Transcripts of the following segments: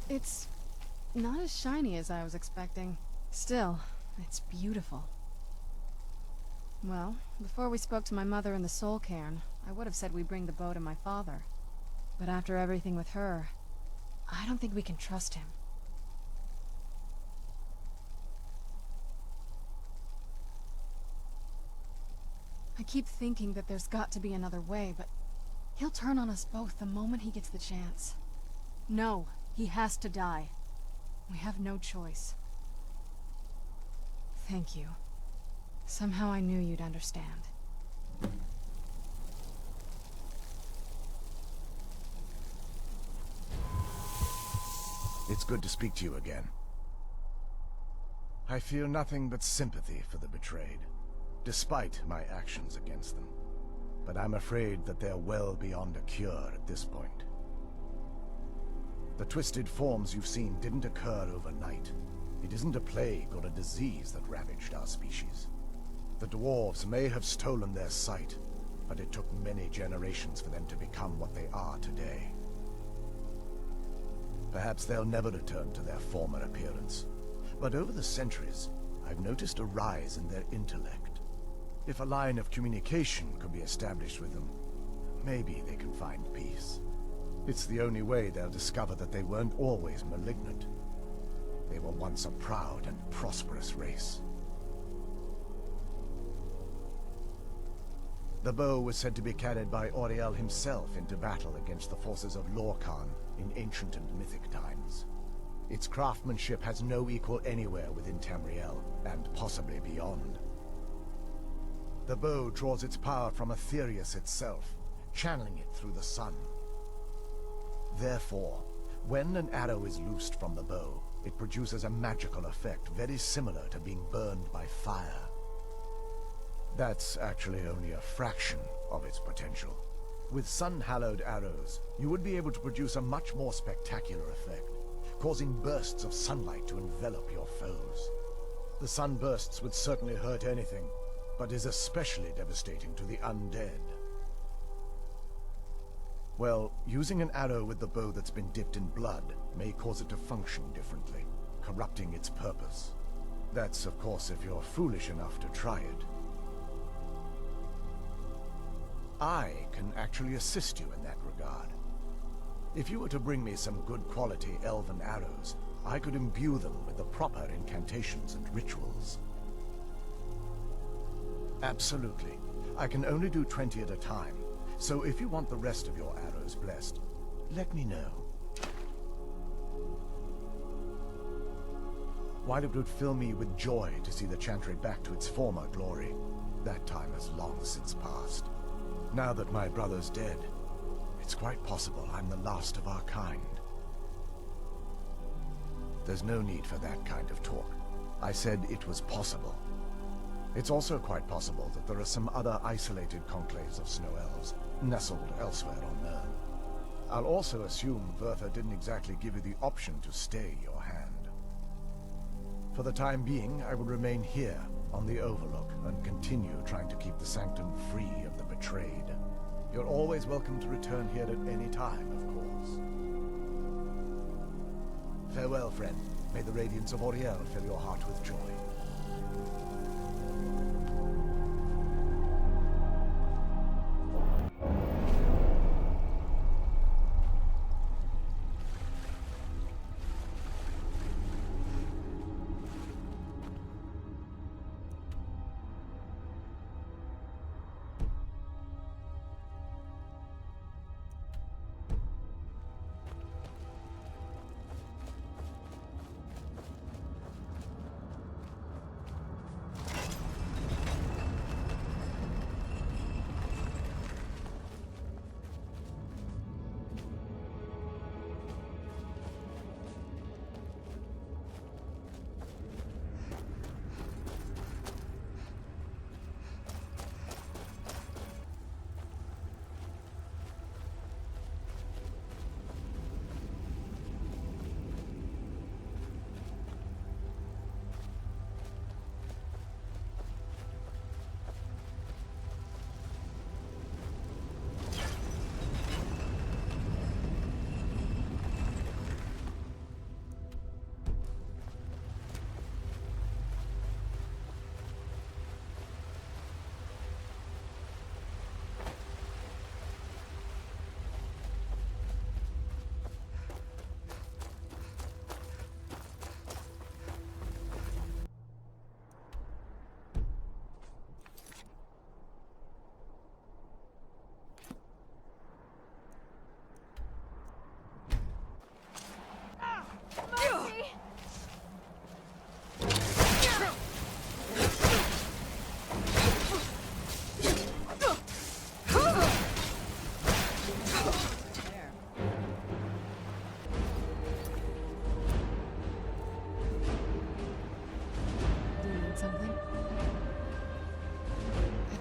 It's not as shiny as I was expecting. Still, it's beautiful. Well, before we spoke to my mother in the Soul Cairn, I would have said we bring the bow to my father. But after everything with her, I don't think we can trust him. I keep thinking that there's got to be another way, but he'll turn on us both the moment he gets the chance. No, he has to die. We have no choice. Thank you. Somehow I knew you'd understand. It's good to speak to you again. I feel nothing but sympathy for the betrayed, despite my actions against them. But I'm afraid that they're well beyond a cure at this point. The twisted forms you've seen didn't occur overnight. It isn't a plague or a disease that ravaged our species. The dwarves may have stolen their sight, but it took many generations for them to become what they are today. Perhaps they'll never return to their former appearance, but over the centuries, I've noticed a rise in their intellect. If a line of communication could be established with them, maybe they can find peace. It's the only way they'll discover that they weren't always malignant. They were once a proud and prosperous race. The bow was said to be carried by Auriel himself into battle against the forces of Lorkhan in ancient and mythic times. Its craftsmanship has no equal anywhere within Tamriel, and possibly beyond. The bow draws its power from Aetherius itself, channeling it through the sun. Therefore, when an arrow is loosed from the bow, it produces a magical effect very similar to being burned by fire. That's actually only a fraction of its potential. With sun-hallowed arrows, you would be able to produce a much more spectacular effect, causing bursts of sunlight to envelop your foes. The sunbursts would certainly hurt anything, but is especially devastating to the undead. Well, using an arrow with the bow that's been dipped in blood may cause it to function differently, corrupting its purpose. That's, of course, if you're foolish enough to try it. I can actually assist you in that regard. If you were to bring me some good quality elven arrows, I could imbue them with the proper incantations and rituals. Absolutely. I can only do 20 at a time, so if you want the rest of your arrows blessed, let me know. While it would fill me with joy to see the Chantry back to its former glory, that time has long since passed. Now that my brother's dead, it's quite possible I'm the last of our kind. There's no need for that kind of talk. I said it was possible. It's also quite possible that there are some other isolated conclaves of snow elves, nestled elsewhere on Nirn. I'll also assume Bertha didn't exactly give you the option to stay your hand. For the time being, I will remain here, on the Overlook, and continue trying to keep the Sanctum free of the betrayed. You're always welcome to return here at any time, of course. Farewell, friend. May the radiance of Auriel fill your heart with joy.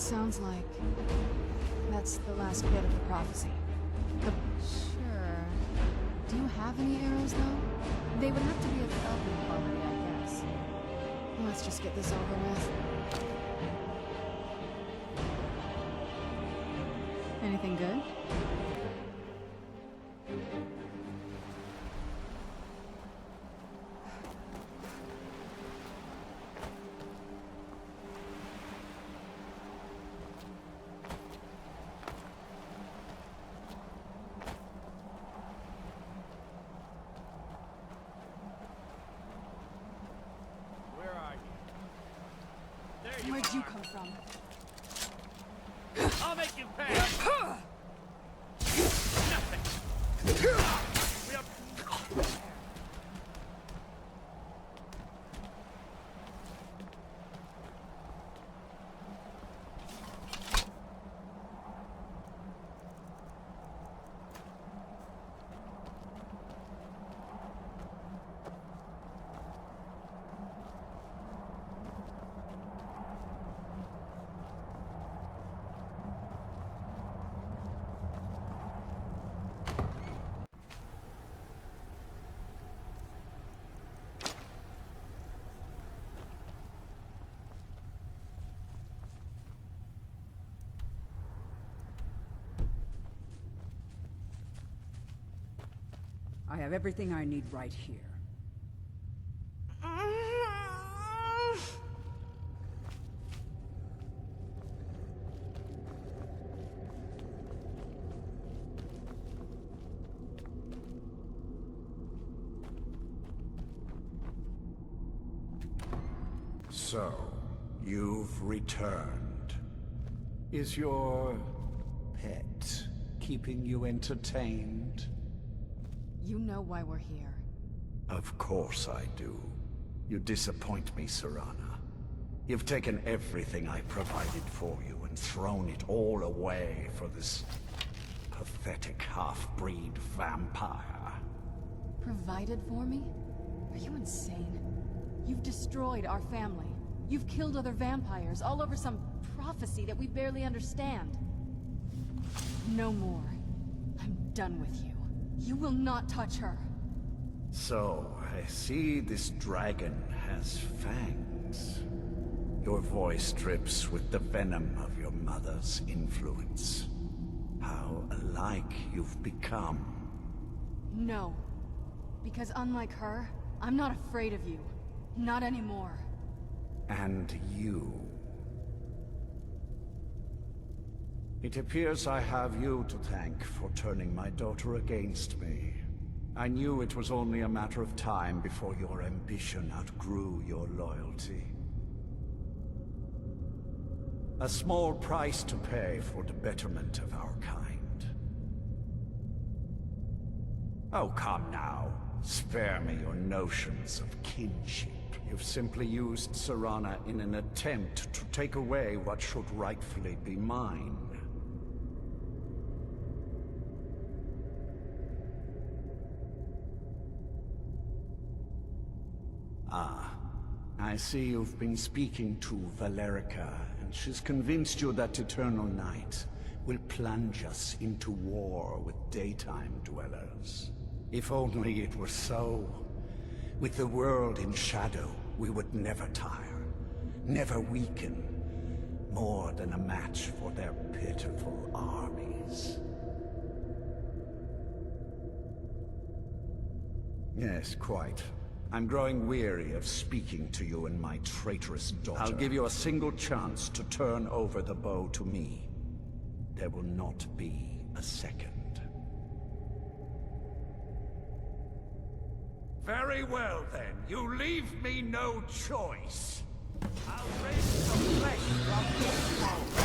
sounds like that's the last bit of the prophecy. Sure. Do you have any arrows, though? They would have to be of Elven quality, I guess. Let's just get this over with. Anything good? Where'd you come from? I'll make you pay! Nothing! We are... I have everything I need right here. So, you've returned. Is your pet keeping you entertained? You know why we're here. Of course I do. You disappoint me, Serena. You've taken everything I provided for you and thrown it all away for this pathetic half-breed vampire. Provided for me? Are you insane? You've destroyed our family. You've killed other vampires, all over some prophecy that we barely understand. No more. I'm done with you. You will not touch her. So, I see this dragon has fangs. Your voice drips with the venom of your mother's influence. How alike you've become. No. Because unlike her, I'm not afraid of you. Not anymore. And you. It appears I have you to thank for turning my daughter against me. I knew it was only a matter of time before your ambition outgrew your loyalty. A small price to pay for the betterment of our kind. Oh, come now. Spare me your notions of kinship. You've simply used Serena in an attempt to take away what should rightfully be mine. Ah, I see you've been speaking to Valerica, and she's convinced you that eternal night will plunge us into war with daytime dwellers. If only it were so. With the world in shadow, we would never tire, never weaken, more than a match for their pitiful armies. Yes, quite. I'm growing weary of speaking to you and my traitorous daughter. I'll give you a single chance to turn over the bow to me. There will not be a second. Very well, then. You leave me no choice. I'll raise the flesh from your bones.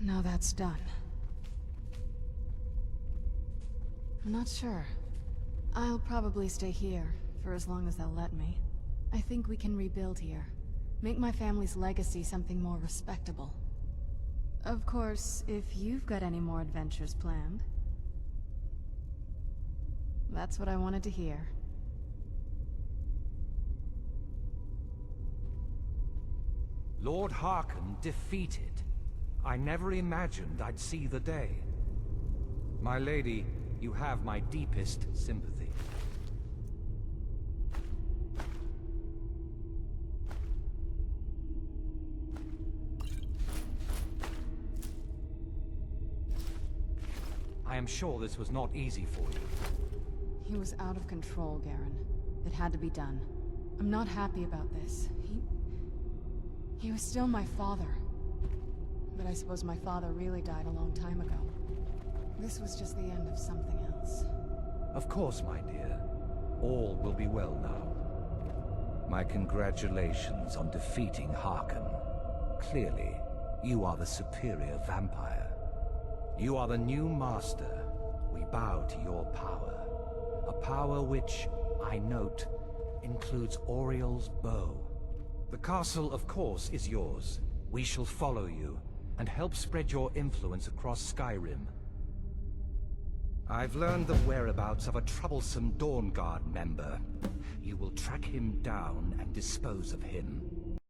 Now that's done. I'm not sure. I'll probably stay here, for as long as they'll let me. I think we can rebuild here. Make my family's legacy something more respectable. Of course, if you've got any more adventures planned. That's what I wanted to hear. Lord Harkon defeated. I never imagined I'd see the day. My lady, you have my deepest sympathy. I am sure this was not easy for you. He was out of control, Garen. It had to be done. I'm not happy about this. He was still my father. But I suppose my father really died a long time ago. This was just the end of something else. Of course, my dear. All will be well now. My congratulations on defeating Harkon. Clearly, you are the superior vampire. You are the new master. We bow to your power. A power which, I note, includes Oriel's bow. The castle, of course, is yours. We shall follow you, and help spread your influence across Skyrim. I've learned the whereabouts of a troublesome Dawnguard member. You will track him down and dispose of him.